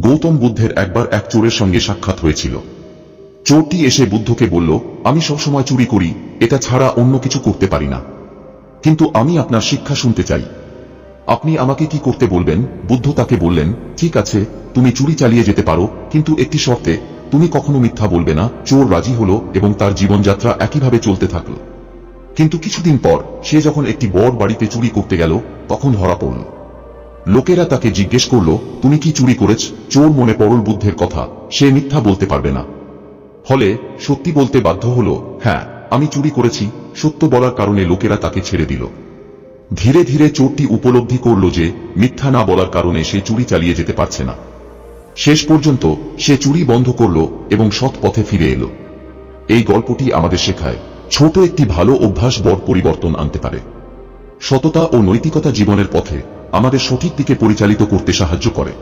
গৌতম বুদ্ধের একবার এক চোরের সঙ্গে সাক্ষাৎ হয়েছিল। চোরটি এসে বুদ্ধকে বলল, আমি সবসময় চুরি করি, এটা ছাড়া অন্য কিছু করতে পারি না, কিন্তু আমি আপনার শিক্ষা শুনতে চাই। আপনি আমাকে কি করতে বলবেন? বুদ্ধ তাকে বললেন, ঠিক আছে, তুমি চুরি চালিয়ে যেতে পারো, কিন্তু একটি শর্তে, তুমি কখনো মিথ্যা বলবে না। চোর রাজি হলো এবং তার জীবনযাত্রা একইভাবে চলতে থাকল। কিন্তু কিছুদিন পর সে যখন একটি বড় বাড়িতে চুরি করতে গেল, তখন ধরা পড়ল। লোকেরা তাকে জিজ্ঞেস করল, তুমি কি চুরি করেছ? চোর মনে পড়ল বুদ্ধের কথা, সে মিথ্যা বলতে পারবে না, ফলে সত্যি বলতে বাধ্য হল, হ্যাঁ, আমি চুরি করেছি। সত্য বলার কারণে লোকেরা তাকে ছেড়ে দিল। ধীরে ধীরে চোরটি উপলব্ধি করল যে মিথ্যা না বলার কারণে সে চুরি চালিয়ে যেতে পারছে না। শেষ পর্যন্ত সে চুরি বন্ধ করল এবং সৎ পথে ফিরে এলো। এই গল্পটি আমাদের শেখায়, ছোট একটি ভালো অভ্যাস বড় পরিবর্তন আনতে পারে। সততা ও নৈতিকতা জীবনের পথে আমাদের সঠিক দিকে পরিচালিত করতে সাহায্য করে।